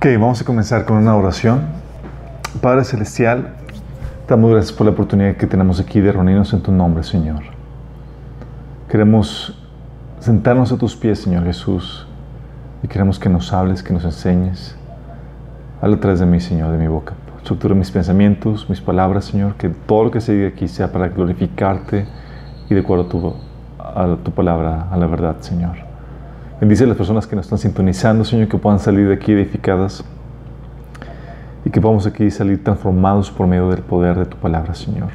Ok, vamos a comenzar con una oración. Padre Celestial, te damos gracias por la oportunidad que tenemos aquí de reunirnos en tu nombre, Señor. Queremos sentarnos a tus pies, Señor Jesús, y queremos que nos hables, que nos enseñes. Habla a través de mí, Señor, de mi boca. Estructura mis pensamientos, mis palabras, Señor, que todo lo que se diga aquí sea para glorificarte y de acuerdo a tu palabra, a la verdad, Señor. Bendice a las personas que nos están sintonizando, Señor, que puedan salir de aquí edificadas y que podamos aquí salir transformados por medio del poder de tu palabra, Señor.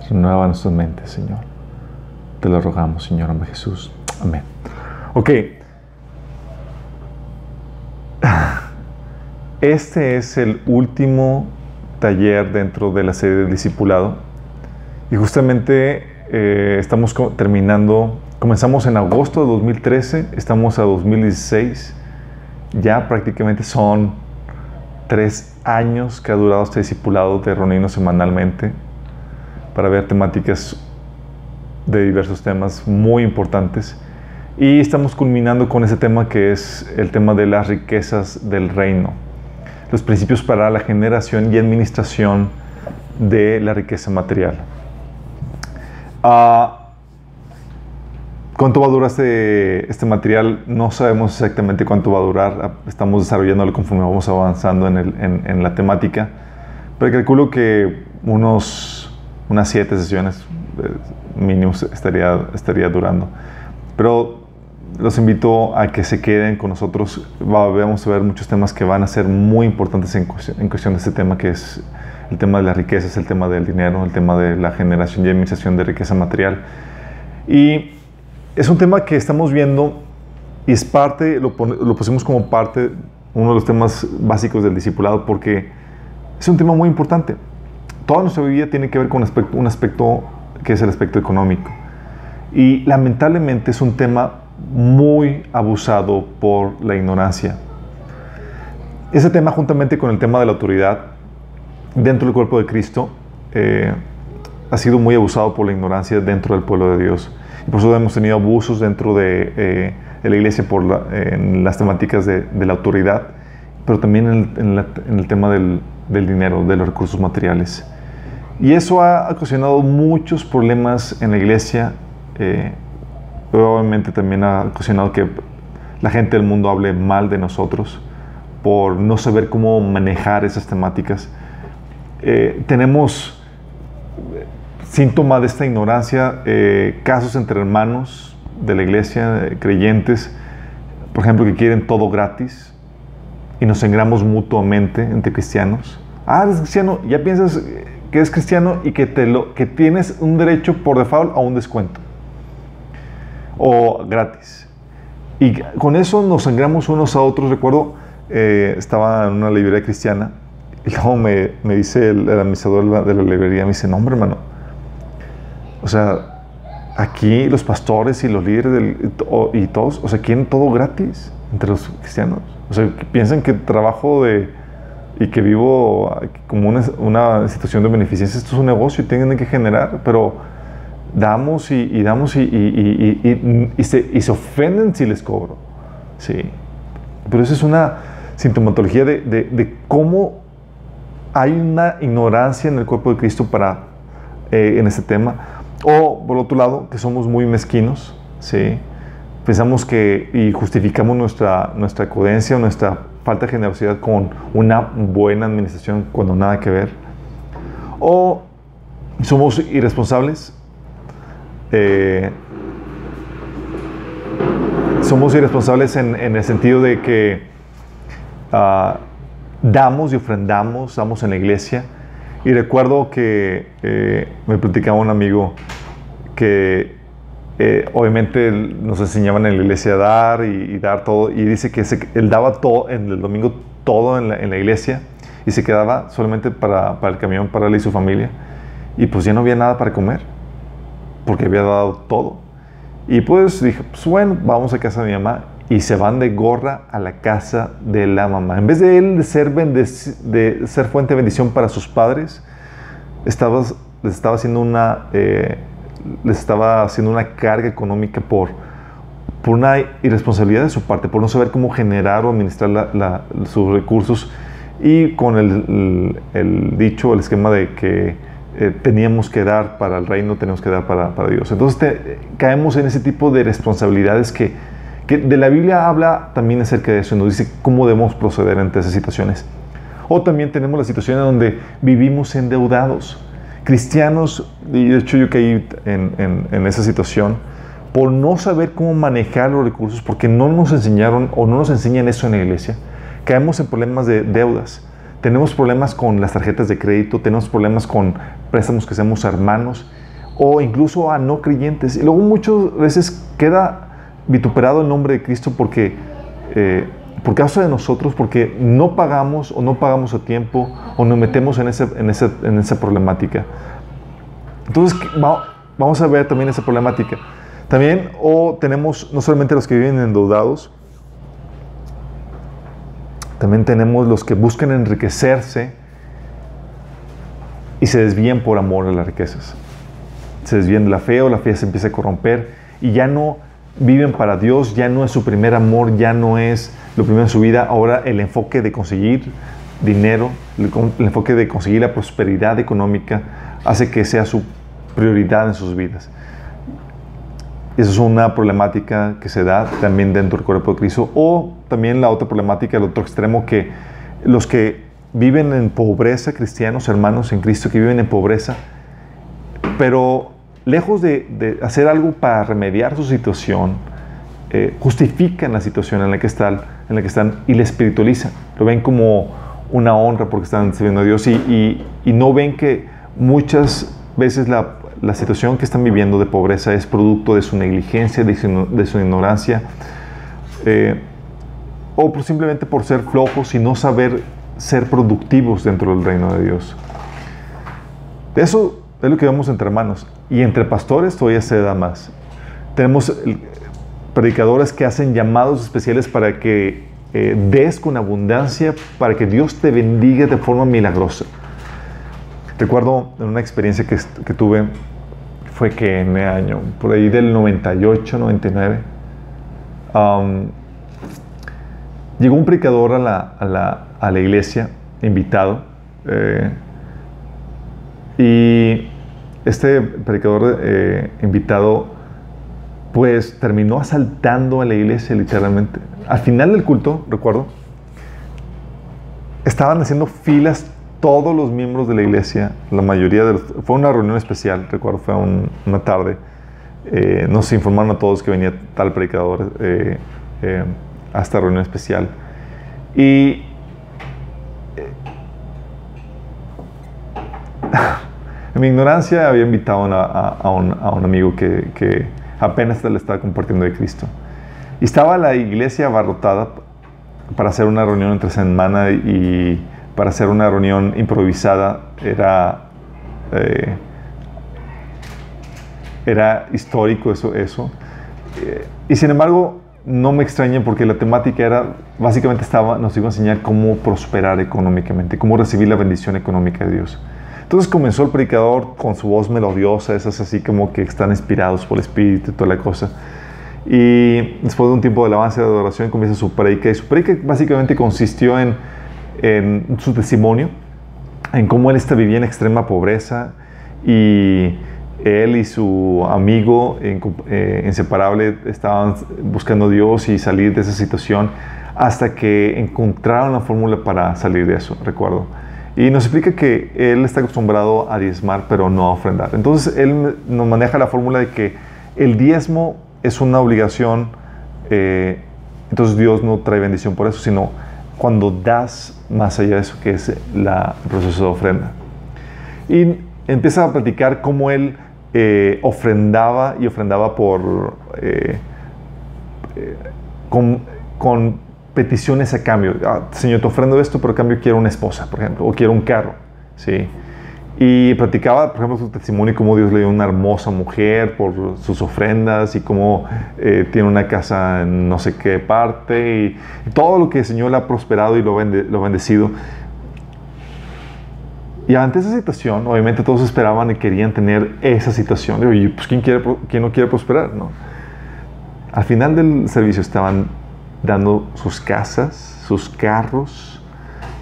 Renueva nuestras mentes, Señor. Te lo rogamos, Señor, en nombre de Jesús. Amén. Ok. Este es el último taller dentro de la serie del discipulado y justamente estamos terminando. Comenzamos en agosto de 2013, estamos a 2016, ya prácticamente son 3 años que ha durado este discipulado de reunirnos semanalmente para ver temáticas de diversos temas muy importantes. Y estamos culminando con ese tema que es el tema de las riquezas del reino, los principios para la generación y administración de la riqueza material. ¿Cuánto va a durar este material? No sabemos exactamente cuánto va a durar. Estamos desarrollándolo conforme vamos avanzando en la temática. Pero calculo que unas 7 sesiones mínimo estaría durando. Pero los invito a que se queden con nosotros. Vamos a ver muchos temas que van a ser muy importantes en cuestión de este tema, que es el tema de las riquezas, el tema del dinero, el tema de la generación y administración de riqueza material. Y es un tema que estamos viendo y es parte, lo pusimos como parte, uno de los temas básicos del discipulado, porque es un tema muy importante. Toda nuestra vida tiene que ver con un aspecto que es el aspecto económico. Y lamentablemente es un tema muy abusado por la ignorancia. Ese tema, juntamente con el tema de la autoridad dentro del cuerpo de Cristo, ha sido muy abusado por la ignorancia dentro del pueblo de Dios. Y por eso hemos tenido abusos dentro de la iglesia en las temáticas de la autoridad, pero también en el tema del dinero, de los recursos materiales. Y eso ha ocasionado muchos problemas en la iglesia. Probablemente también ha ocasionado que la gente del mundo hable mal de nosotros por no saber cómo manejar esas temáticas. Tenemos síntoma de esta ignorancia, casos entre hermanos de la iglesia, creyentes, por ejemplo, que quieren todo gratis y nos sangramos mutuamente entre cristianos. Eres cristiano, ya piensas que eres cristiano y que tienes un derecho por default a un descuento o gratis. Y con eso nos sangramos unos a otros. Recuerdo, estaba en una librería cristiana y luego me dice el administrador de la librería, me dice, no, hombre, hermano, o sea, aquí los pastores y los líderes y todos, o sea, quieren todo gratis entre los cristianos. O sea, que piensan que trabajo y que vivo como una situación de beneficencia, esto es un negocio y tienen que generar, pero damos y damos y se ofenden si les cobro. Sí. Pero eso es una sintomatología de cómo hay una ignorancia en el cuerpo de Cristo en este tema. O, por otro lado, que somos muy mezquinos, ¿sí? Pensamos y justificamos nuestra codencia o nuestra falta de generosidad con una buena administración cuando nada que ver. O somos irresponsables. Somos irresponsables en el sentido de que damos y ofrendamos, damos en la iglesia. Y recuerdo que me platicaba un amigo que obviamente nos enseñaban en la iglesia a dar y dar todo. Y dice que él daba todo, en el domingo todo en la iglesia y se quedaba solamente para el camión, para él y su familia. Y pues ya no había nada para comer porque había dado todo. Y pues dije, pues bueno, vamos a casa de mi mamá. Y se van de gorra a la casa de la mamá. En vez de él de ser fuente de bendición para sus padres, les estaba haciendo una carga económica por por una irresponsabilidad de su parte, por no saber cómo generar o administrar sus recursos, y con el dicho, el esquema de que teníamos que dar para el reino, tenemos que dar para Dios. Entonces caemos en ese tipo de responsabilidades que de la Biblia habla también acerca de eso, y nos dice cómo debemos proceder ante esas situaciones. O también tenemos la situación en donde vivimos endeudados. Cristianos, y de hecho yo caí en esa situación, por no saber cómo manejar los recursos, porque no nos enseñaron o no nos enseñan eso en la iglesia, caemos en problemas de deudas. Tenemos problemas con las tarjetas de crédito, tenemos problemas con préstamos que hacemos a hermanos o incluso a no creyentes. Y luego muchas veces queda vituperado el nombre de Cristo porque por causa de nosotros, porque no pagamos o no pagamos a tiempo o nos metemos en esa problemática. Entonces vamos a ver también esa problemática. También tenemos no solamente los que viven endeudados, también tenemos los que buscan enriquecerse y se desvían por amor a las riquezas. Se desvían de la fe, o la fe se empieza a corromper y ya no viven para Dios, ya no es su primer amor, ya no es lo primero en su vida. Ahora el enfoque de conseguir dinero, el enfoque de conseguir la prosperidad económica hace que sea su prioridad en sus vidas. Eso es una problemática que se da también dentro del cuerpo de Cristo. O también la otra problemática, el otro extremo, que los que viven en pobreza, cristianos, hermanos en Cristo que viven en pobreza, pero lejos de hacer algo para remediar su situación, justifican la situación en la que están y la espiritualizan. Lo ven como una honra porque están sirviendo a Dios y no ven que muchas veces la situación que están viviendo de pobreza es producto de su negligencia, de su ignorancia, o simplemente por ser flojos y no saber ser productivos dentro del reino de Dios. Eso es lo que vemos entre hermanos. Y entre pastores todavía se da más. Tenemos predicadores que hacen llamados especiales para que des con abundancia, para que Dios te bendiga de forma milagrosa. Recuerdo en una experiencia que tuve, fue que en el año, por ahí del 98, 99, llegó un predicador a la iglesia, invitado, y este predicador invitado, pues terminó asaltando a la iglesia literalmente. Al final del culto, recuerdo, estaban haciendo filas todos los miembros de la iglesia, la mayoría fue una reunión especial, recuerdo, fue una tarde. Nos informaron a todos que venía tal predicador a esta reunión especial. Y en mi ignorancia había invitado a un amigo que apenas le estaba compartiendo de Cristo. Y estaba la iglesia abarrotada para hacer una reunión entre semana y para hacer una reunión improvisada. Era histórico eso. Y sin embargo, no me extraña porque la temática era, básicamente nos iba a enseñar cómo prosperar económicamente, cómo recibir la bendición económica de Dios. Entonces comenzó el predicador con su voz melodiosa, esas así como que están inspirados por el Espíritu y toda la cosa. Y después de un tiempo de alabanza y de adoración comienza su predica. Y su predica básicamente consistió en su testimonio, en cómo él vivía en extrema pobreza y él y su amigo inseparable estaban buscando a Dios y salir de esa situación hasta que encontraron la fórmula para salir de eso, recuerdo. Y nos explica que él está acostumbrado a diezmar, pero no a ofrendar. Entonces, él nos maneja la fórmula de que el diezmo es una obligación, entonces Dios no trae bendición por eso, sino cuando das más allá de eso, que es el proceso de ofrenda. Y empieza a platicar cómo él ofrendaba con peticiones a cambio. Señor, te ofrendo esto, pero a cambio quiero una esposa, por ejemplo, o quiero un carro, ¿sí? Y platicaba, por ejemplo, su testimonio, cómo Dios le dio una hermosa mujer por sus ofrendas y cómo tiene una casa en no sé qué parte y todo lo que el Señor le ha prosperado y lo ha bendecido. Y ante esa situación, obviamente todos esperaban y querían tener esa situación. Y pues, ¿quién no quiere prosperar, no? Al final del servicio estaban dando sus casas, sus carros.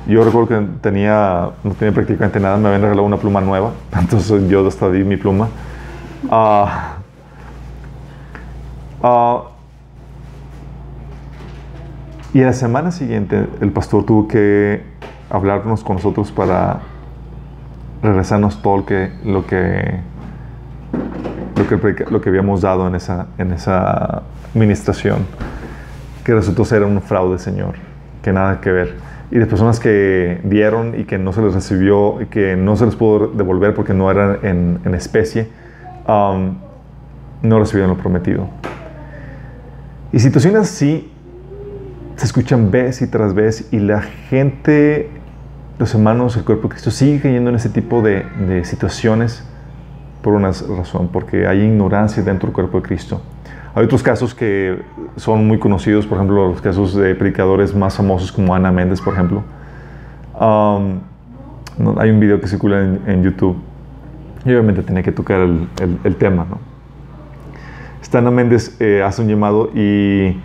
Yo recuerdo que no tenía prácticamente nada, me habían regalado una pluma nueva, entonces yo hasta di mi pluma. Y a la semana siguiente el pastor tuvo que hablarnos con nosotros para regresarnos todo lo que habíamos dado en esa administración, que resultó ser un fraude, Señor, que nada que ver. Y las personas que dieron y que no se les recibió y que no se les pudo devolver porque no eran en especie, no recibieron lo prometido. Y situaciones así se escuchan vez y tras vez, y la gente, los hermanos, el cuerpo de Cristo sigue cayendo en ese tipo de situaciones por una razón, porque hay ignorancia dentro del cuerpo de Cristo. Hay otros casos que son muy conocidos, por ejemplo, los casos de predicadores más famosos como Ana Méndez, por ejemplo. Hay un video que circula en YouTube y obviamente tenía que tocar el tema, ¿no? Ana Méndez hace un llamado y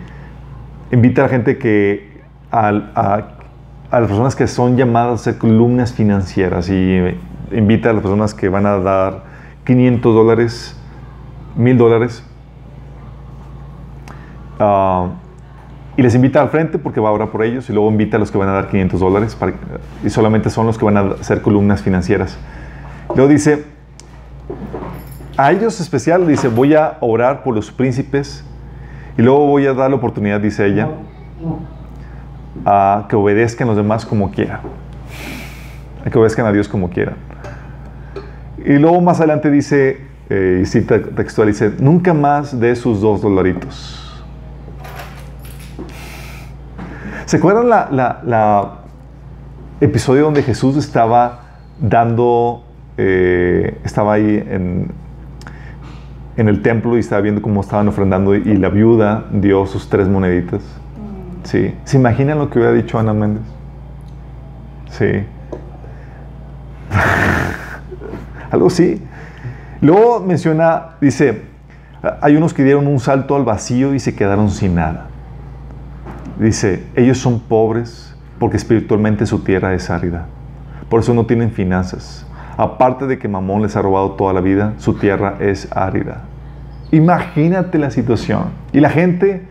invita a la gente a las personas que son llamadas a ser columnas financieras, y invita a las personas que van a dar $500, $1,000, y les invita al frente porque va a orar por ellos, y luego invita a los que van a dar $500 y solamente son los que van a ser columnas financieras. Luego dice, a ellos especial, dice, voy a orar por los príncipes y luego voy a dar la oportunidad, dice ella, a que obedezcan a los demás como quieran, a que obedezcan a Dios como quieran. Y luego más adelante dice, y cita textual, dice, nunca más de sus $2. ¿Se acuerdan la episodio donde Jesús estaba dando, estaba ahí en el templo y estaba viendo cómo estaban ofrendando, y la viuda dio sus 3 moneditas? ¿Sí? ¿Se imaginan lo que hubiera dicho Ana Méndez? Sí. Algo así. Luego menciona, dice, hay unos que dieron un salto al vacío y se quedaron sin nada. Dice, ellos son pobres porque espiritualmente su tierra es árida. Por eso no tienen finanzas. Aparte de que Mamón les ha robado toda la vida, su tierra es árida. Imagínate la situación. Y la gente,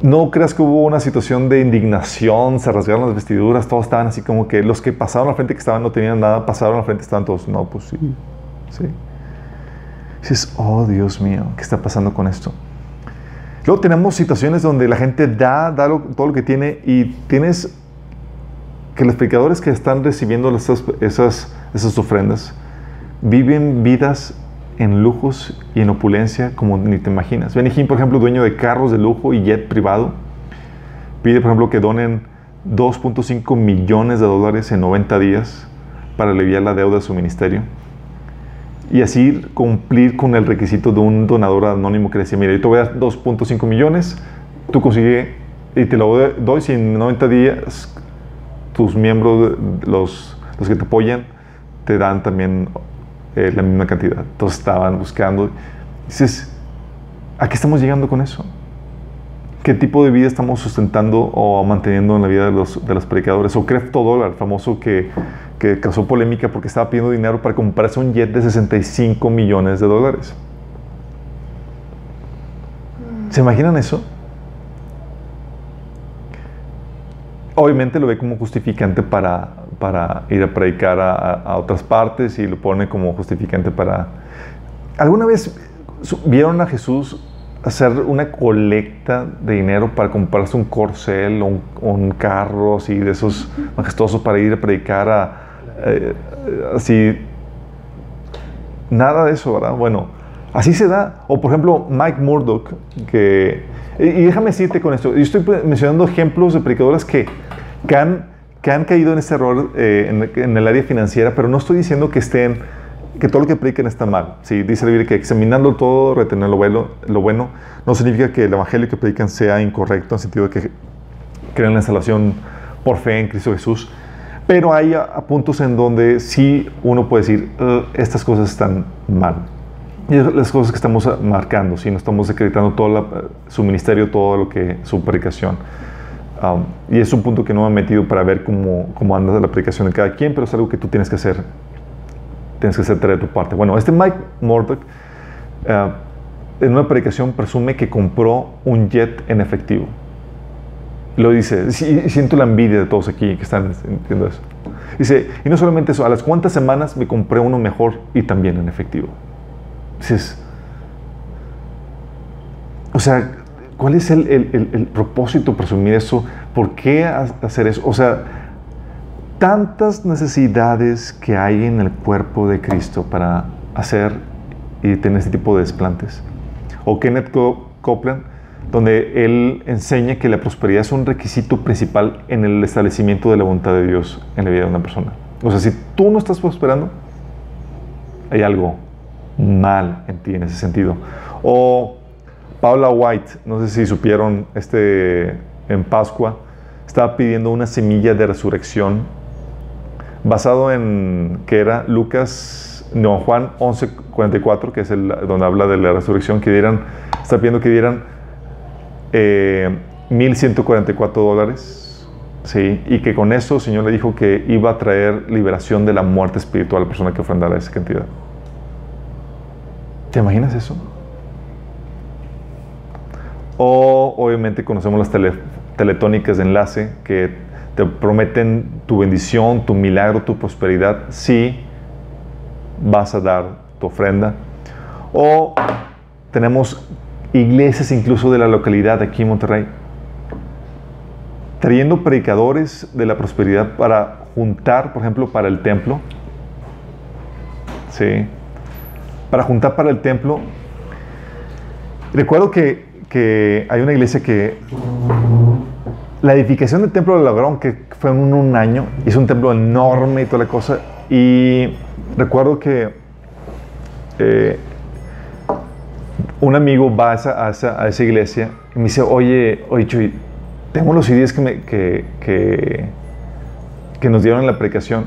no creas que hubo una situación de indignación, se rasgaron las vestiduras, todos estaban así como que los que pasaron al frente, que estaban, no tenían nada, pasaron al frente, estaban todos, no, pues sí, sí. Y dices, oh Dios mío, ¿qué está pasando con esto? Luego tenemos situaciones donde la gente da todo lo que tiene, y tienes que los predicadores que están recibiendo esas ofrendas viven vidas en lujos y en opulencia como ni te imaginas. Benny Hinn, por ejemplo, dueño de carros de lujo y jet privado, pide, por ejemplo, que donen $2.5 millones en 90 días para aliviar la deuda de su ministerio, y así cumplir con el requisito de un donador anónimo que decía, mira, yo te voy a dar 2.5 millones, tú consigue y te lo doy si en 90 días tus miembros, los que te apoyan, te dan también la misma cantidad. Entonces estaban buscando. Dices, ¿a qué estamos llegando con eso? ¿Qué tipo de vida estamos sustentando o manteniendo en la vida de los predicadores? O Crefto famoso que causó polémica porque estaba pidiendo dinero para comprarse un jet de $65 millones. ¿Se imaginan eso? Obviamente lo ve como justificante para ir a predicar a otras partes, y lo pone como justificante para... ¿Alguna vez vieron a Jesús hacer una colecta de dinero para comprarse un corcel o un carro así de esos majestuosos para ir a predicar así? Nada de eso, ¿verdad? Bueno, así se da. O por ejemplo, Mike Murdock, y déjame decirte con esto, yo estoy mencionando ejemplos de predicadores que han caído en este error en el área financiera, pero no estoy diciendo que todo lo que predican está mal. ¿Sí? Dice la Biblia que examinando todo, retener lo bueno, no significa que el evangelio que predican sea incorrecto, en el sentido de que creen en la salvación por fe en Cristo Jesús. Pero hay puntos en donde sí uno puede decir, estas cosas están mal. Y es las cosas que estamos marcando, ¿sí? No estamos acreditando todo su ministerio, todo lo que su predicación. Y es un punto que no me he metido para ver cómo anda la predicación de cada quien, pero es algo que tú tienes que hacer. Tienes que hacer de tu parte. Bueno, Mike Murdock, en una predicación, presume que compró un jet en efectivo. Lo dice, siento la envidia de todos aquí que están entiendo eso. Dice, y no solamente eso, a las cuantas semanas me compré uno mejor y también en efectivo. Dices, o sea, ¿cuál es el propósito de presumir eso? ¿Por qué hacer eso? O sea, tantas necesidades que hay en el cuerpo de Cristo para hacer y tener este tipo de desplantes. O Kenneth Copeland, donde él enseña que la prosperidad es un requisito principal en el establecimiento de la voluntad de Dios en la vida de una persona. O sea, si tú no estás prosperando, hay algo mal en ti en ese sentido. O Paula White, no sé si supieron, en Pascua, estaba pidiendo una semilla de resurrección basado en, que era Juan 11:44, que es donde habla de la resurrección, está pidiendo que dieran $1,144, ¿sí? Y que con eso el Señor le dijo que iba a traer liberación de la muerte espiritual a la persona que ofrendara esa cantidad. ¿Te imaginas eso? O obviamente conocemos las teletónicas de enlace que te prometen tu bendición, tu milagro, tu prosperidad si vas a dar tu ofrenda. O tenemos iglesias incluso de la localidad aquí en Monterrey trayendo predicadores de la prosperidad para juntar, por ejemplo, para el templo. Sí. Para juntar para el templo. Recuerdo que hay una iglesia que la edificación del templo lo lograron, que fue en un año. Es un templo enorme y toda la cosa. Y recuerdo que un amigo va a esa iglesia y me dice, oye Chuy, tengo los CDs que nos dieron en la predicación.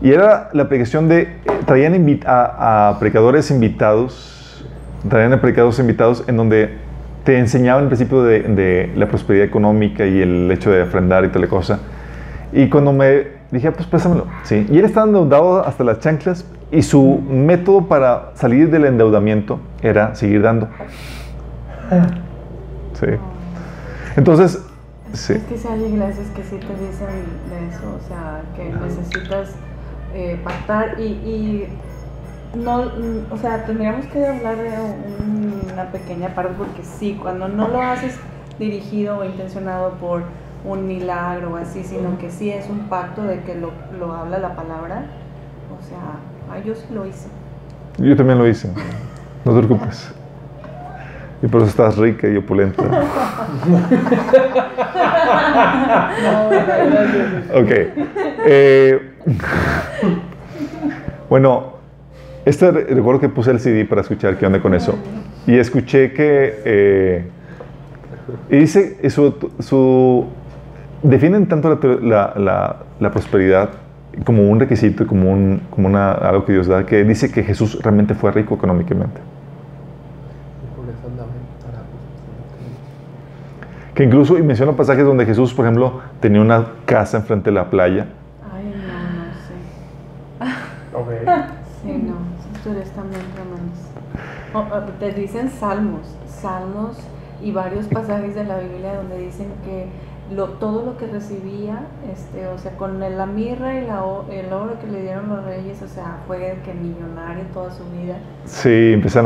Y era la predicación traían a predicadores invitados, en donde te enseñaban el principio de la prosperidad económica y el hecho de ofrendar y tal cosa. Y cuando me dije, pues préstamelo, ¿sí? Y él estaba endeudado hasta las chanclas y su método para salir del endeudamiento era seguir dando. Sí. Entonces, sí. Es que si hay iglesias que sí te dicen de eso, o sea, que necesitas pactar y no, o sea, tendríamos que hablar de una pequeña parte, porque sí, cuando no lo haces dirigido o intencionado por un milagro o así, sino que sí es un pacto de que lo habla la palabra, o sea, yo sí lo hice. Yo también lo hice, no te preocupes. Y por eso estás rica y opulenta. Ok. Bueno, recuerdo que puse el CD para escuchar qué onda con eso. Y escuché que y dice defienden tanto la prosperidad como un requisito, como algo que Dios da, que dice que Jesús realmente fue rico económicamente. Que incluso, y menciona pasajes donde Jesús, por ejemplo, tenía una casa enfrente de la playa. Ay, no sé. Okay. Sí, no, tú eres también tremendos. Te dicen salmos y varios pasajes de la Biblia donde dicen que todo lo que recibía, o sea, con la mirra y el oro que le dieron los reyes, o sea, fue que millonario toda su vida. Sí, empiezan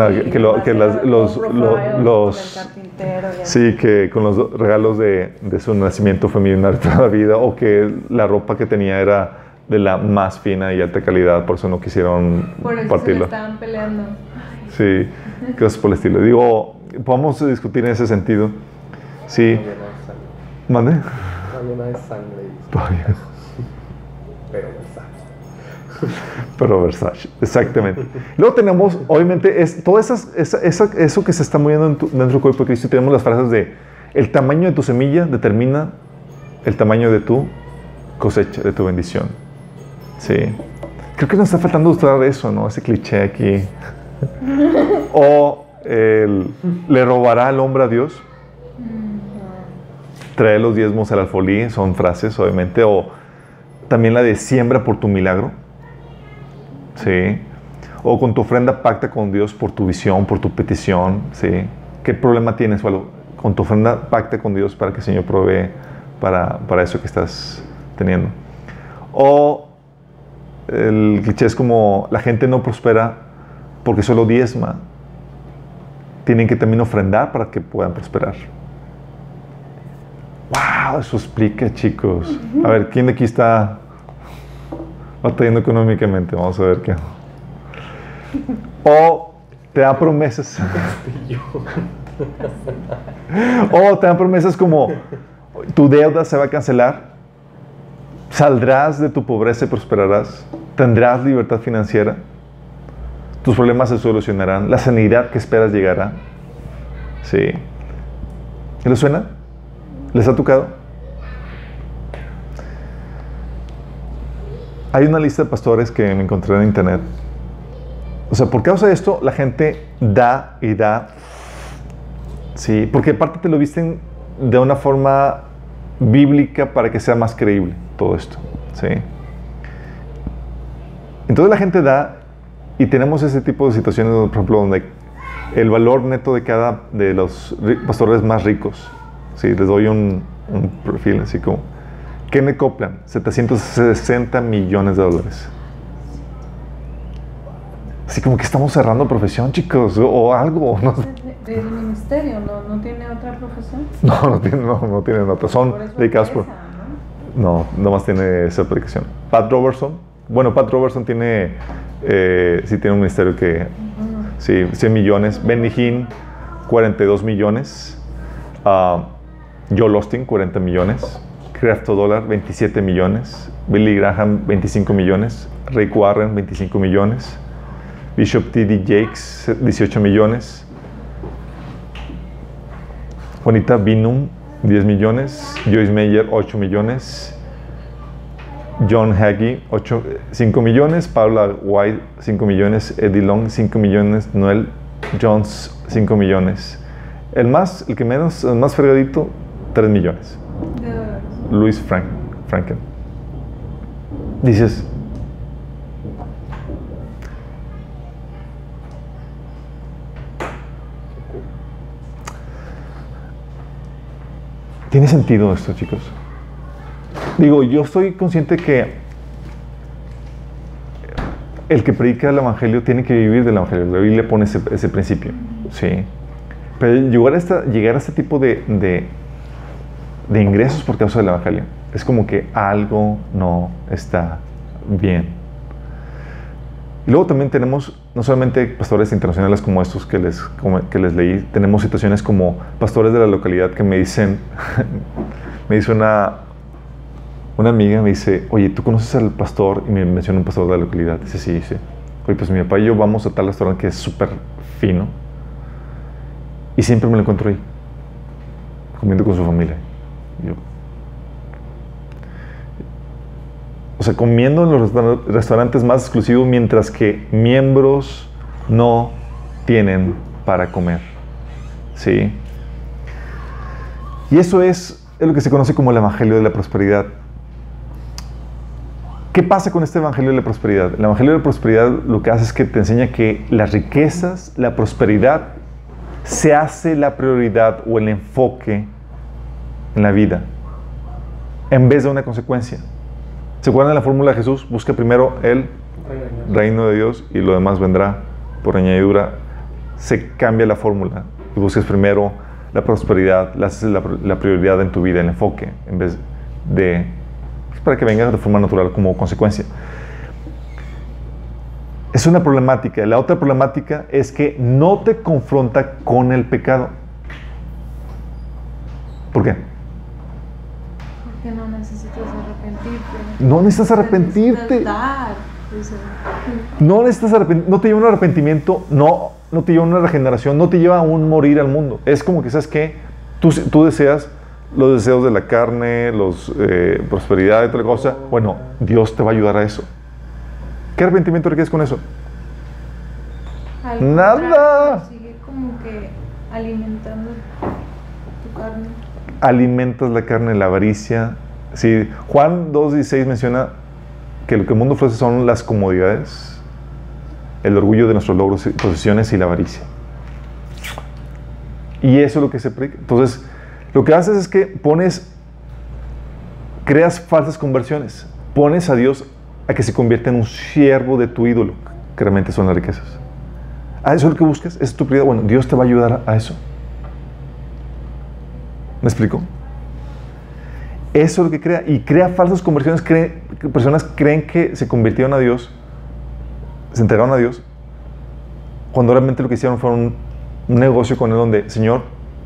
sí, que con los regalos de su nacimiento fue millonario toda la vida, o que la ropa que tenía era de la más fina y alta calidad, por eso no quisieron partirla. Por eso se estaban peleando. Sí, cosas por el estilo. Digo, podemos discutir en ese sentido. Sí. ¿Mande? Todavía no es sangre. Todavía. Pero Versace. Pero Versace, exactamente. Luego tenemos, obviamente, todo eso que se está moviendo dentro del cuerpo de Cristo. Tenemos las frases de: el tamaño de tu semilla determina el tamaño de tu cosecha, de tu bendición. Sí. Creo que nos está faltando usar eso, ¿no? Ese cliché aquí. O le robará el hombre a Dios. Trae los diezmos al alfolí, son frases obviamente. O también la de siembra por tu milagro. Sí. O con tu ofrenda pacta con Dios por tu visión, por tu petición. Sí. ¿Qué problema tienes o algo? Con tu ofrenda pacta con Dios para que el Señor provee para eso que estás teniendo. O el cliché es como la gente no prospera porque solo diezma. Tienen que también ofrendar para que puedan prosperar. ¡Wow! Eso explica, chicos. A ver, ¿quién de aquí está batallando económicamente? Vamos a ver qué. O te da promesas. O te dan promesas como tu deuda se va a cancelar, saldrás de tu pobreza y prosperarás, tendrás libertad financiera, tus problemas se solucionarán, la sanidad que esperas llegará. ¿Sí? ¿Les suena? ¿Les ha tocado? Hay una lista de pastores que me encontré en internet. O sea, por causa de esto, la gente da y da. Sí, porque aparte te lo visten de una forma bíblica para que sea más creíble todo esto. ¿Sí? Entonces la gente da y tenemos ese tipo de situaciones, por ejemplo, donde el valor neto de los pastores más ricos, ¿sí? Les doy un perfil así como Kenneth Copeland, $760 millones. Así como que estamos cerrando profesión, chicos, o algo. ¿No? ¿Del ministerio? ¿No tiene otra profesión? No tienen otra. Son dedicados por... No, nomás tiene esa predicación. Pat Robertson. Bueno, Pat Robertson tiene... sí tiene un ministerio que... Sí, 100 millones. Benny Hinn, 42 millones. Joel Osteen, 40 millones. Crefto Dollar, 27 millones. Billy Graham, 25 millones. Rick Warren, 25 millones. Bishop T.D. Jakes, 18 millones. Juanita Binum, 10 millones. Joyce Meyer, 8 millones. John Hagee, 5 millones. Paula White, 5 millones. Eddie Long, 5 millones. Noel Jones, 5 millones. El más fregadito, 3 millones. Louis Franken. Dices, ¿tiene sentido esto, chicos? Digo, yo estoy consciente que el que predica el Evangelio tiene que vivir del Evangelio. La Biblia pone ese principio, ¿sí? Pero llegar a este tipo de ingresos por causa del Evangelio es como que algo no está bien. Y luego también tenemos, no solamente pastores internacionales como estos que les leí, tenemos situaciones como pastores de la localidad que me dicen, me dice una amiga, me dice, oye, ¿tú conoces al pastor? Y me menciona un pastor de la localidad. Dice, sí, dice, oye, pues mi papá y yo vamos a tal restaurante que es súper fino y siempre me lo encuentro ahí, comiendo con su familia. Y yo, o sea, comiendo en los restaurantes más exclusivos, mientras que miembros no tienen para comer. ¿Sí? Y eso es lo que se conoce como el Evangelio de la Prosperidad. ¿Qué pasa con este Evangelio de la Prosperidad? El Evangelio de la Prosperidad lo que hace es que te enseña que las riquezas, la prosperidad, se hace la prioridad o el enfoque en la vida, en vez de una consecuencia. ¿Se acuerdan de la fórmula de Jesús? Busca primero el reino de Dios y lo demás vendrá por añadidura. Se cambia la fórmula y buscas primero la prosperidad, la prioridad en tu vida, el enfoque, en vez de... para que venga de forma natural como consecuencia. Es una problemática. La otra problemática es que no te confronta con el pecado. ¿Por qué? Porque no necesitas arrepentirte. No necesitas arrepentirte. No necesitas arrepentirte. No te lleva a un arrepentimiento, no te lleva a una regeneración, no te lleva a un morir al mundo. Es como que, ¿sabes qué? Tú deseas los deseos de la carne, prosperidad y otra cosa. Bueno, Dios te va a ayudar a eso. ¿Qué arrepentimiento requieres con eso? Nada. Sigue como que alimentando tu carne. Alimentas la carne, la avaricia. Sí, Juan 2:16 menciona que lo que el mundo ofrece son las comodidades, el orgullo de nuestros logros y posesiones y la avaricia. Y eso es lo que se predica. Entonces, lo que haces es que creas falsas conversiones. Pones a Dios a que se convierta en un siervo de tu ídolo, que realmente son las riquezas. ¿Eso es lo que buscas? ¿Es tu prioridad? Bueno, Dios te va a ayudar a eso. ¿Me explico? Eso es lo que crea. Y crea falsas conversiones. Personas creen que se convirtieron a Dios, se entregaron a Dios, cuando realmente lo que hicieron fue un negocio con Él donde, Señor,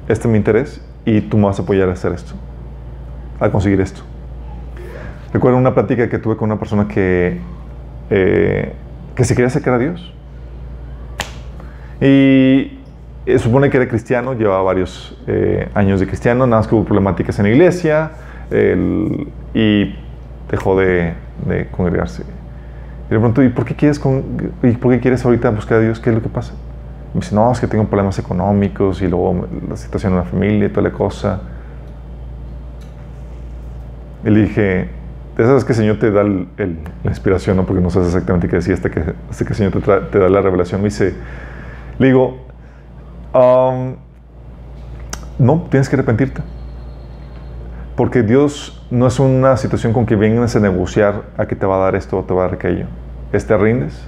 este es mi interés y tú me vas a apoyar a hacer esto, a conseguir esto. Recuerdo una plática que tuve con una persona que se quería acercar a Dios. Y supone que era cristiano, llevaba varios años de cristiano, nada más que hubo problemáticas en la iglesia y dejó de congregarse. Y le pregunto, ¿y por qué quieres ahorita buscar a Dios? ¿Qué es lo que pasa? Y me dice, no, es que tengo problemas económicos y luego la situación en la familia y toda la cosa. Y le dije, ya sabes que el Señor te da la inspiración, ¿no? Porque no sabes exactamente qué decir hasta que el Señor te da la revelación. Le digo, no, tienes que arrepentirte. Porque Dios no es una situación con que vengas a negociar a que te va a dar esto o te va a dar aquello. Te rindes.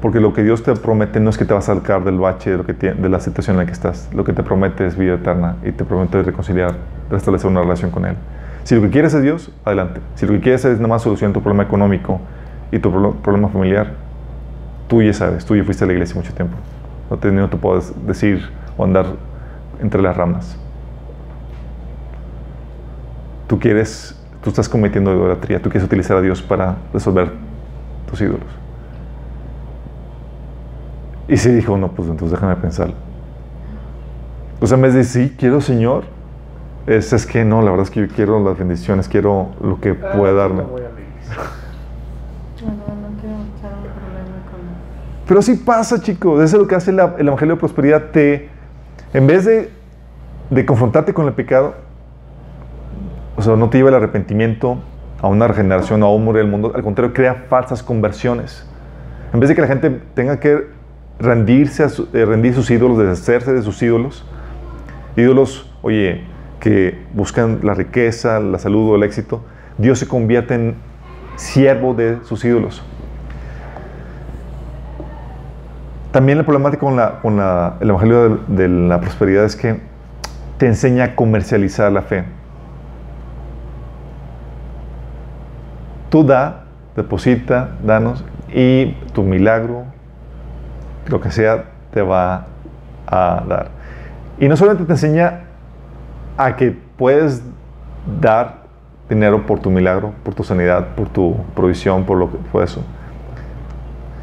Porque lo que Dios te promete no es que te va a sacar del bache de la situación en la que estás. Lo que te promete es vida eterna y te promete reconciliar, restablecer una relación con Él. Si lo que quieres es Dios, adelante. Si lo que quieres es nada más solucionar tu problema económico y tu problema familiar, tú ya sabes, tú ya fuiste a la iglesia mucho tiempo. No te puedes decir o andar entre las ramas. Tú estás cometiendo idolatría, tú quieres utilizar a Dios para resolver tus ídolos. Y sí dijo, no, pues entonces déjame pensar. O sea, en vez de sí, quiero Señor, es que no, la verdad es que yo quiero las bendiciones, quiero lo que puede darme. No quiero echar un problema con él. Pero sí pasa, chicos. Eso es lo que hace el Evangelio de Prosperidad. En vez de confrontarte con el pecado, o sea, no te lleva al arrepentimiento, a una regeneración, a un morir del mundo. Al contrario, crea falsas conversiones. En vez de que la gente tenga que rendir sus ídolos, deshacerse de sus ídolos, que buscan la riqueza, la salud o el éxito, Dios se convierte en siervo de sus ídolos. También la problemática con el Evangelio de la Prosperidad es que te enseña a comercializar la fe. Tú deposita, danos, y tu milagro, lo que sea, te va a dar. Y no solamente te enseña a que puedes dar dinero por tu milagro, por tu sanidad, por tu provisión, por lo que fue eso.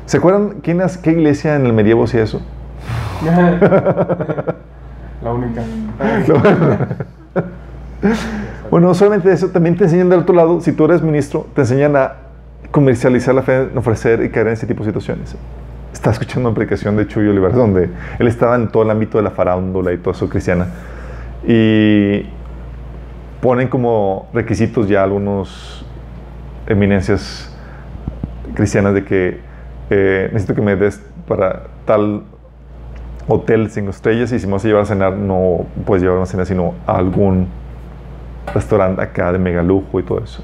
¿Se acuerdan qué iglesia en el medievo hacía eso? La única. Bueno, no solamente eso, también te enseñan del otro lado, si tú eres ministro, te enseñan a comercializar la fe, ofrecer y caer en ese tipo de situaciones. Estaba escuchando una predicación de Chuy Olivares donde él estaba en todo el ámbito de la farándula y todo eso cristiana, y ponen como requisitos ya algunos eminencias cristianas de que necesito que me des para tal hotel 5 estrellas, y si me vas a llevar a cenar, no puedes llevarme a cenar sino a algún restaurante acá de mega lujo y todo eso.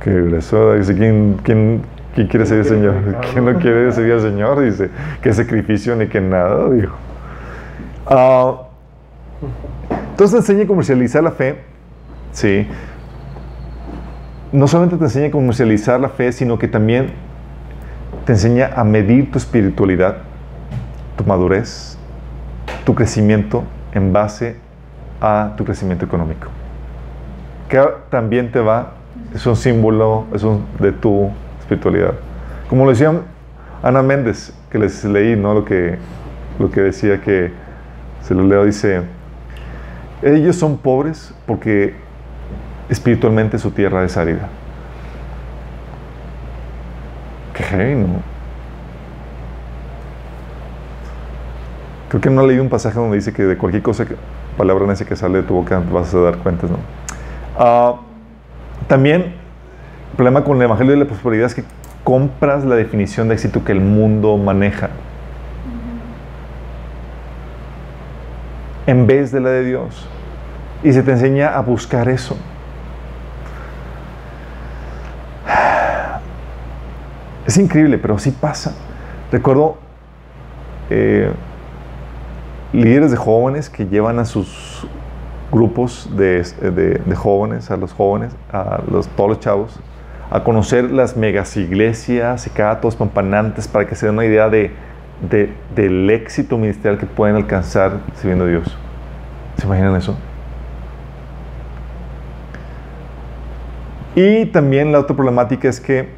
Qué grueso. Dice, ¿quién quiere servir al Señor? ¿Quién no quiere servir al Señor? Dice, qué sacrificio ni qué nada, dijo. Entonces te enseña a comercializar la fe, ¿sí? No solamente te enseña a comercializar la fe, sino que también te enseña a medir tu espiritualidad, tu madurez, tu crecimiento en base a tu crecimiento económico. Que también es un símbolo de tu espiritualidad. Como lo decía Ana Méndez, que les leí, ¿no? Lo que decía, que se lo leo, dice: ellos son pobres porque espiritualmente su tierra es árida. Qué heavy, ¿no? Creo que no leí un pasaje donde dice que de cualquier cosa, palabra necia que sale de tu boca, vas a dar cuentas, ¿no? También, el problema con el Evangelio de la Prosperidad es que compras la definición de éxito que el mundo maneja en vez de la de Dios. Y se te enseña a buscar eso. Es increíble, pero sí pasa. Recuerdo líderes de jóvenes que llevan a sus grupos de jóvenes, todos los chavos, a conocer las megas iglesias y cada todos pampanantes para que se den una idea del éxito ministerial que pueden alcanzar sirviendo a Dios. ¿Se imaginan eso? Y también la otra problemática es que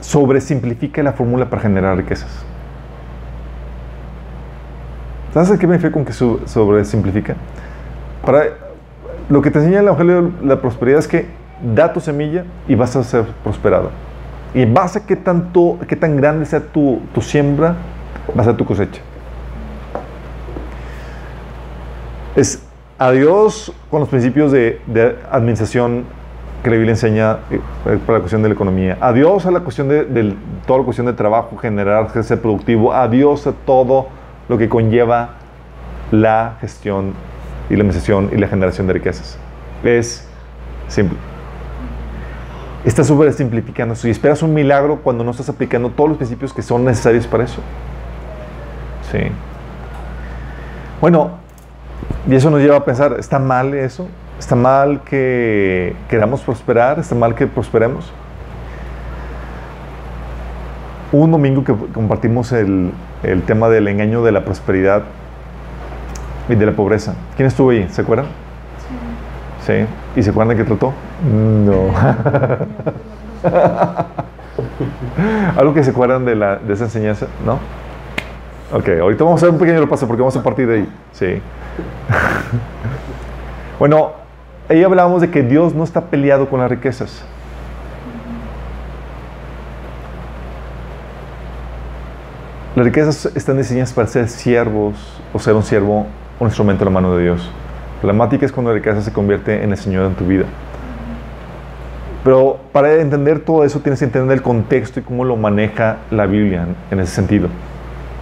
sobresimplifica la fórmula para generar riquezas. ¿Sabes a qué me refiero con que sobresimplifica? Lo que te enseña el Evangelio de la Prosperidad es que da tu semilla y vas a ser prosperado. Y en base a qué tan grande sea tu siembra, va a ser tu cosecha. Es a Dios con los principios de administración que la Biblia enseña para la cuestión de la economía. A Dios a la cuestión toda la cuestión de trabajo, generar, ser productivo. A Dios a todo lo que conlleva la gestión y la administración y la generación de riquezas. Es simple. Estás súper simplificando eso y esperas un milagro cuando no estás aplicando todos los principios que son necesarios para eso. Sí. Bueno, y eso nos lleva a pensar, ¿está mal eso? ¿Está mal que queramos prosperar? ¿Está mal que prosperemos? Un domingo que compartimos el tema del engaño de la prosperidad y de la pobreza. ¿Quién estuvo ahí? ¿Se acuerdan? Sí. ¿Sí? ¿Y se acuerdan de qué trató? No. ¿Algo que se acuerdan de esa enseñanza? ¿No? Ok, ahorita vamos a hacer un pequeño repaso porque vamos a partir de ahí. Sí. Bueno, ahí hablábamos de que Dios no está peleado con las riquezas. Las riquezas están diseñadas para ser siervos o ser un siervo, un instrumento en la mano de Dios. La problemática es cuando la riqueza se convierte en el Señor en tu vida. Pero para entender todo eso tienes que entender el contexto y cómo lo maneja la Biblia en ese sentido.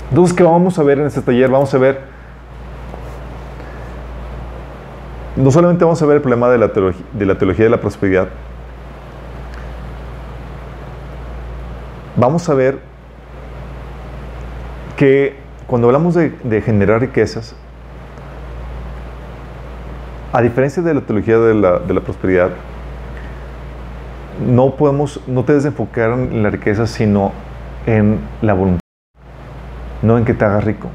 Entonces, ¿qué vamos a ver en este taller? Vamos a ver, no solamente vamos a ver el problema de la teología de la prosperidad, vamos a ver que cuando hablamos de generar riquezas, a diferencia de la teología de la prosperidad, no te debes enfocar en la riqueza, sino en la voluntad, no en que te hagas rico.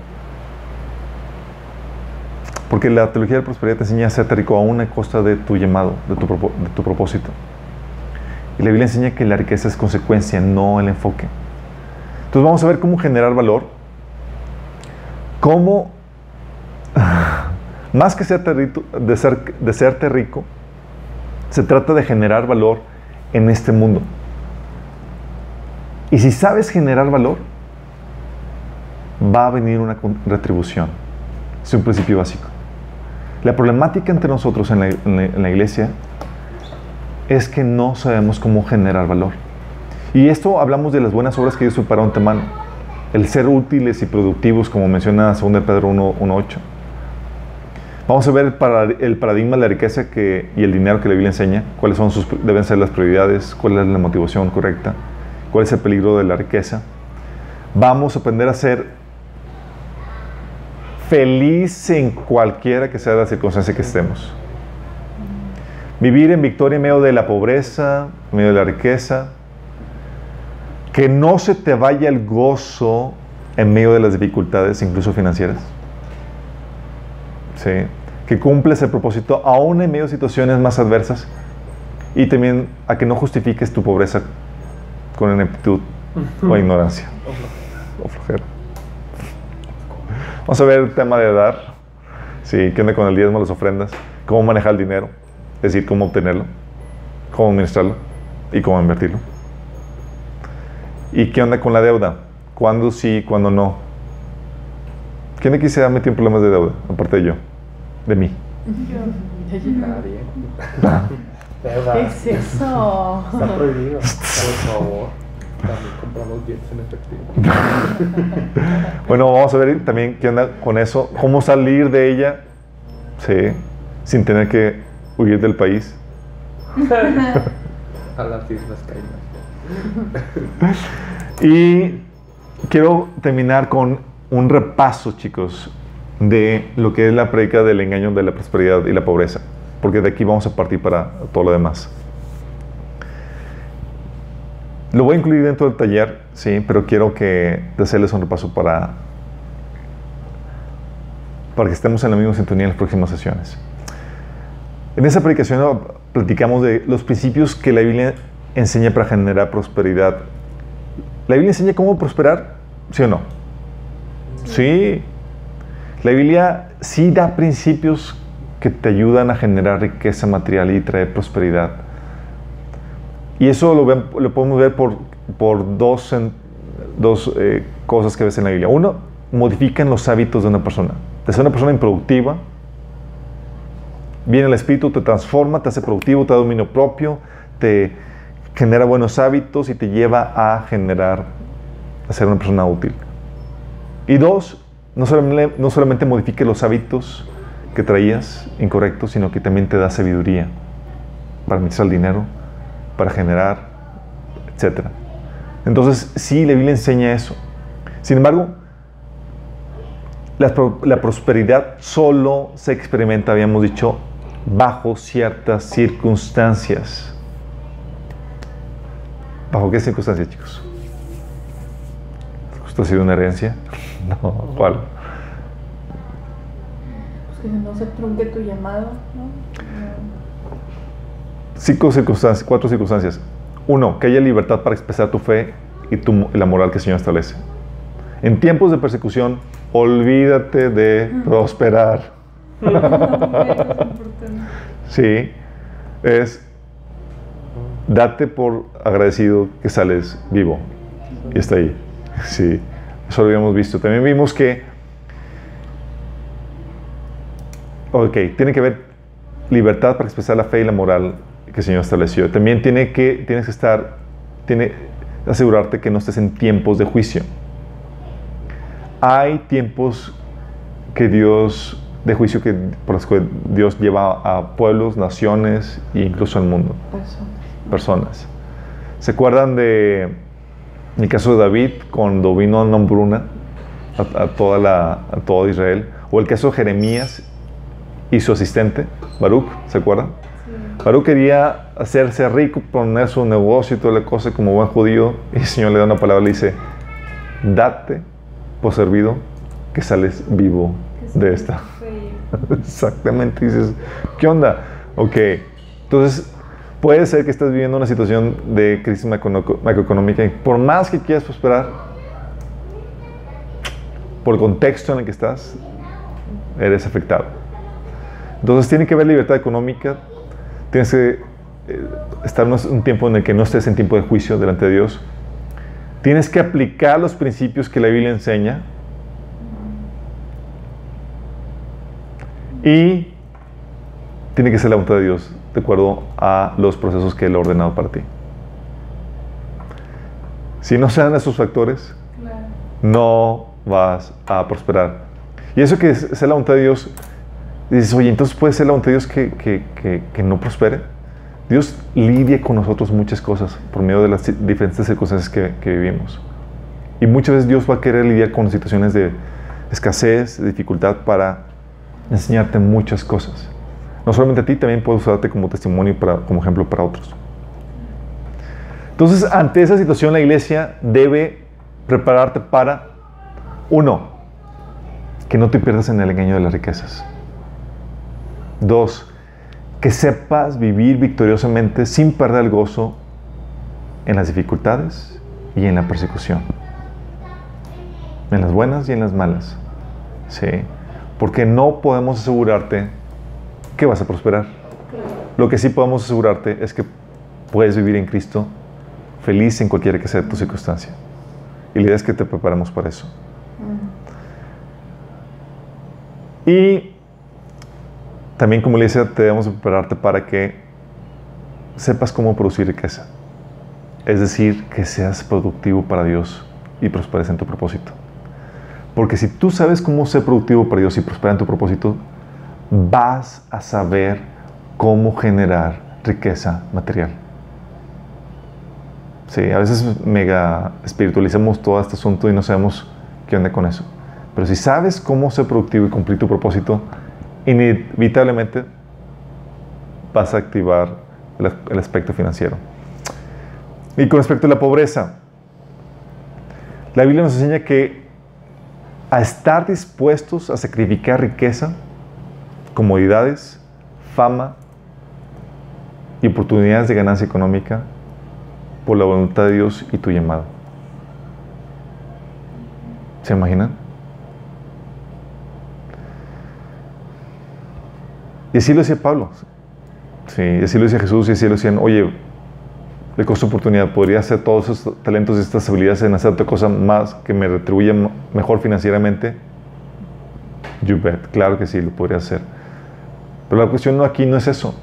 Porque la teología de la prosperidad te enseña a hacerte rico a una costa de tu llamado, de tu propósito. Y la Biblia enseña que la riqueza es consecuencia, no el enfoque. Entonces vamos a ver cómo generar valor. Cómo, más que de serte rico, se trata de generar valor en este mundo. Y si sabes generar valor, va a venir una retribución. Es un principio básico. La problemática entre nosotros en la iglesia es que no sabemos cómo generar valor. Y esto hablamos de las buenas obras que Dios preparó antemano. El ser útiles y productivos, como menciona 2 Pedro 1:8. Vamos a ver el paradigma de la riqueza y el dinero que la Biblia enseña, cuáles deben ser las prioridades, cuál es la motivación correcta, cuál es el peligro de la riqueza. Vamos a aprender a ser feliz en cualquiera que sea la circunstancia que estemos. Vivir en victoria en medio de la pobreza, en medio de la riqueza. Que no se te vaya el gozo en medio de las dificultades, incluso financieras. ¿Sí? Que cumples el propósito aún en medio de situaciones más adversas. Y también a que no justifiques tu pobreza con ineptitud o ignorancia o flojera. Vamos a ver el tema de dar. Sí, qué onda con el diezmo, las ofrendas, cómo manejar el dinero, es decir, cómo obtenerlo, cómo administrarlo y cómo invertirlo. ¿Y qué onda con la deuda? ¿Cuándo sí, cuándo no? ¿Quién aquí se ha metido en problemas de deuda? Aparte de yo. De mí. Nadie. ¿Qué es eso? Está prohibido. Por favor. También compramos bienes en efectivo. Bueno, vamos a ver también qué onda con eso. ¿Cómo salir de ella? Sí. Sin tener que huir del país. A las Islas Caimán. Y quiero terminar con un repaso, chicos, de lo que es la prédica del engaño de la prosperidad y la pobreza, porque de aquí vamos a partir para todo lo demás. Lo voy a incluir dentro del taller, sí, pero quiero hacerles un repaso para que estemos en la misma sintonía en las próximas sesiones. En esa predicación platicamos de los principios que la Biblia enseña para generar prosperidad. ¿La Biblia enseña cómo prosperar? ¿Sí o no? Sí. La Biblia sí da principios que te ayudan a generar riqueza material y traer prosperidad. Y eso lo podemos ver por dos cosas que ves en la Biblia. Uno, modifican los hábitos de una persona. De ser una persona improductiva, viene el Espíritu, te transforma, te hace productivo, te da dominio propio, te genera buenos hábitos y te lleva a ser una persona útil. Y dos, no solamente modifique los hábitos que traías incorrectos, sino que también te da sabiduría para administrar el dinero, para generar, etc. Entonces, sí, la Biblia enseña eso. Sin embargo, la prosperidad solo se experimenta, habíamos dicho, bajo ciertas circunstancias. ¿Bajo qué circunstancias, chicos? ¿Esto ha sido una herencia? No, ¿cuál? Pues que no se trunque tu llamado, ¿no? 4 circunstancias. 1, que haya libertad para expresar tu fe y la moral que el Señor establece. En tiempos de persecución, olvídate de prosperar. Sí, date por agradecido que sales vivo. Y está ahí. Sí, eso lo habíamos visto. También vimos que tiene que haber libertad para expresar la fe y la moral que el Señor estableció. También tienes que asegurarte que no estés en tiempos de juicio. Hay tiempos de juicio por los que Dios lleva a pueblos, naciones e incluso al mundo. Personas. ¿Se acuerdan del caso de David cuando vino una hambruna a todo Israel? O el caso de Jeremías y su asistente, Baruch, ¿se acuerdan? Sí. Baruch quería hacerse rico, poner su negocio y toda la cosa como buen judío, y el Señor le da una palabra y le dice: date por servido que sales vivo de esta. Exactamente. Dices, ¿qué onda? Ok, entonces puede ser que estés viviendo una situación de crisis macroeconómica y por más que quieras prosperar, por el contexto en el que estás, eres afectado. Entonces tiene que haber libertad económica, tienes que estar en un tiempo en el que no estés en tiempo de juicio delante de Dios. Tienes que aplicar los principios que la Biblia enseña. Y tiene que ser la voluntad de Dios de acuerdo a los procesos que Él ha ordenado para ti. Si no se dan esos factores, no vas a prosperar. Y eso que es la voluntad de Dios, dices, oye, entonces puede ser la voluntad de Dios que no prospere. Dios lidia con nosotros muchas cosas por medio de las diferentes circunstancias que vivimos. Y muchas veces Dios va a querer lidiar con situaciones de escasez, de dificultad para enseñarte muchas cosas. No solamente a ti, también puede usarte como testimonio, como ejemplo para otros. Entonces, ante esa situación, la iglesia debe prepararte para, 1, que no te pierdas en el engaño de las riquezas. 2, que sepas vivir victoriosamente sin perder el gozo en las dificultades y en la persecución. En las buenas y en las malas. Sí. Porque no podemos asegurarte que vas a prosperar. Lo que sí podemos asegurarte es que puedes vivir en Cristo feliz en cualquiera que sea tu circunstancia. Y la idea es que te preparemos para eso. Y también, como le decía, debemos prepararte para que sepas cómo producir riqueza. Es decir, que seas productivo para Dios y prosperes en tu propósito. Porque si tú sabes cómo ser productivo para Dios y prosperar en tu propósito, vas a saber cómo generar riqueza material. Sí, a veces mega espiritualizamos todo este asunto y no sabemos qué onda con eso. Pero si sabes cómo ser productivo y cumplir tu propósito, inevitablemente vas a activar el aspecto financiero. Y con respecto a la pobreza, la Biblia nos enseña que a estar dispuestos a sacrificar riqueza, comodidades, fama y oportunidades de ganancia económica por la voluntad de Dios y tu llamado. ¿Se imaginan? Y así lo decía Pablo. Sí, y así lo decía Jesús, y así lo decían, oye, el costo de oportunidad, podría hacer todos esos talentos y estas habilidades en hacer otra cosa más que me retribuya mejor financieramente. You bet, claro que sí, lo podría hacer. Pero la cuestión aquí no es eso,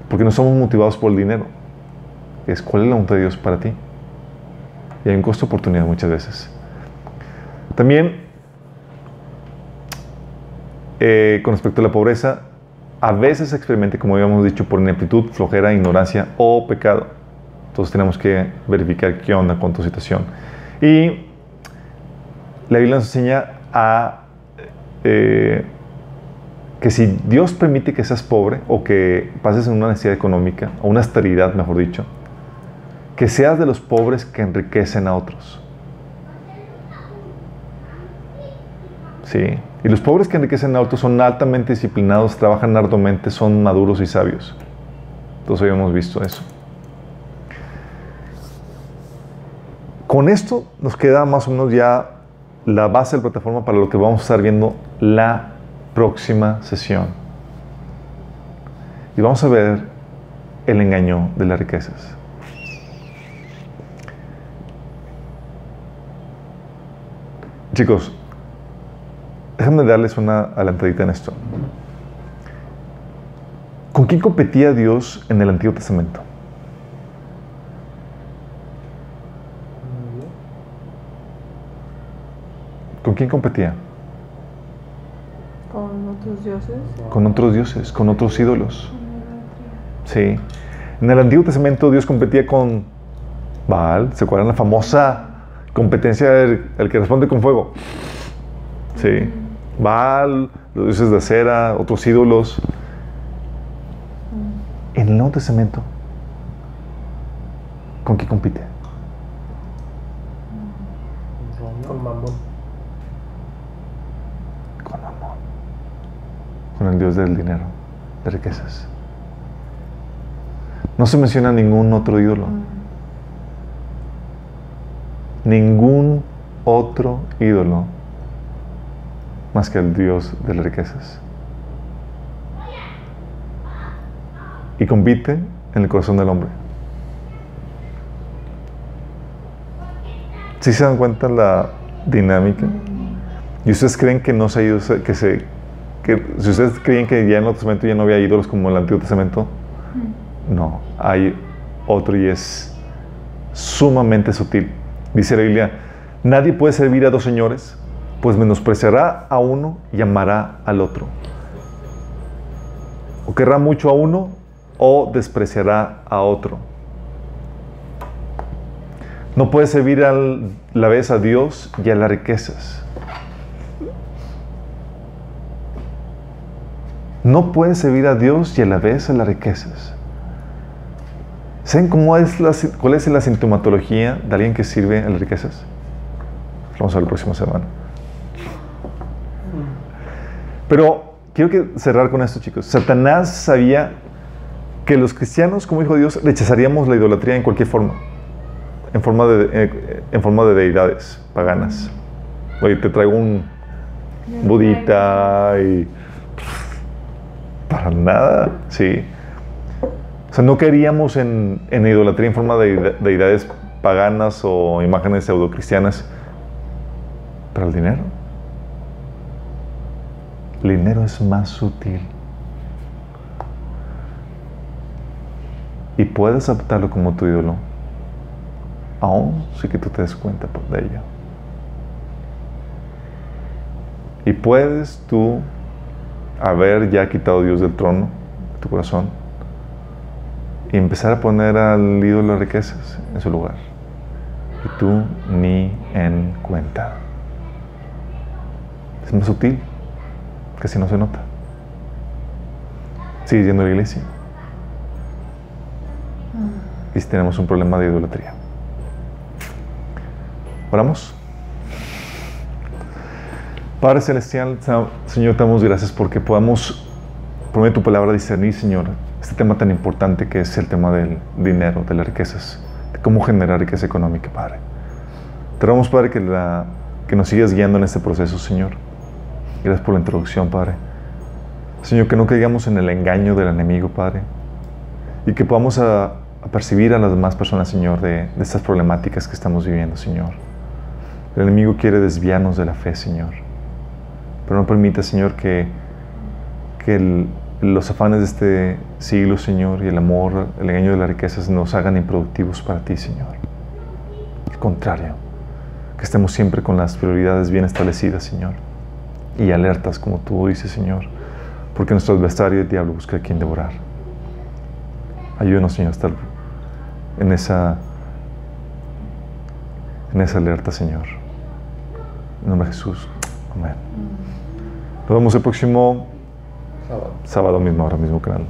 porque no somos motivados por el dinero. Es cuál es la voluntad de Dios para ti. Y hay un costo de oportunidad muchas veces. También, con respecto a la pobreza, a veces se experimenta, como habíamos dicho, por ineptitud, flojera, ignorancia o pecado. Entonces tenemos que verificar qué onda con tu situación. Y la Biblia nos enseña que si Dios permite que seas pobre o que pases en una necesidad económica, o una esterilidad, mejor dicho, que seas de los pobres que enriquecen a otros. Sí. Y los pobres que enriquecen a otros son altamente disciplinados, trabajan arduamente, son maduros y sabios. Todos habíamos visto eso. Con esto nos queda más o menos ya la base de la plataforma para lo que vamos a estar viendo la próxima sesión. Y vamos a ver el engaño de las riquezas. Chicos, déjenme darles una adelantadita en esto. ¿Con quién competía Dios en el Antiguo Testamento? ¿Con quién competía? Con otros dioses. Con otros dioses, con otros ídolos. Sí. En el Antiguo Testamento Dios competía con Baal. ¿Se acuerdan la famosa competencia del que responde con fuego? Sí. Baal, los dioses de acera, otros ídolos. En el Nuevo Testamento, ¿con qué compite? Con Mamón. Con Mamón. Con el Dios del dinero, de riquezas. No se menciona ningún otro ídolo. Ningún otro ídolo más que el Dios de las riquezas. Y compite en el corazón del hombre. ¿Sí se dan cuenta la dinámica? ¿Y ustedes creen que no se ha ido, que si ustedes creen que ya en el Nuevo Testamento ya no había ídolos como en el Antiguo Testamento? No, hay otro y es sumamente sutil. Dice la Biblia, nadie puede servir a dos señores, pues menospreciará a uno y amará al otro. O querrá mucho a uno o despreciará a otro. No puede servir a la vez a Dios y a las riquezas. No puede servir a Dios y a la vez a las riquezas. ¿Saben cuál es la sintomatología de alguien que sirve a las riquezas? Vamos a ver la próxima semana. Pero quiero cerrar con esto, chicos. Satanás sabía que los cristianos, como hijo de Dios, rechazaríamos la idolatría en cualquier forma. En forma de deidades paganas. Oye, te traigo un budita y... para nada, sí. O sea, no queríamos en idolatría en forma de deidades paganas o imágenes pseudocristianas. Pero el dinero. El dinero es más sutil. Y puedes adoptarlo como tu ídolo, aún sin que tú te des cuenta de ello. Y puedes tú haber ya quitado a Dios del trono de tu corazón y empezar a poner al ídolo de riquezas en su lugar. Y tú ni en cuenta. Es más sutil, casi no se nota. Sigues yendo a la iglesia. Y si tenemos un problema de idolatría. Oramos. Padre Celestial, Señor, te damos gracias porque podamos, por medio de tu palabra, discernir, Señor, este tema tan importante que es el tema del dinero, de las riquezas, de cómo generar riqueza económica, Padre. Te rogamos, Padre, que nos sigas guiando en este proceso, Señor. Gracias por la introducción, Padre. Señor, que no caigamos en el engaño del enemigo, Padre, y que podamos a percibir a las demás personas, Señor, de estas problemáticas que estamos viviendo, Señor. El enemigo quiere desviarnos de la fe, Señor. Pero no permita, Señor, que los afanes de este siglo, Señor, y el amor, el engaño de las riquezas nos hagan improductivos para ti, Señor. Al contrario, que estemos siempre con las prioridades bien establecidas, Señor, y alertas, como tú dices, Señor, porque nuestro adversario, el diablo, busca a quien devorar. Ayúdanos, Señor, a estar en esa alerta, Señor. En nombre de Jesús. Amén. Nos vemos el próximo sábado mismo, ahora mismo, canal.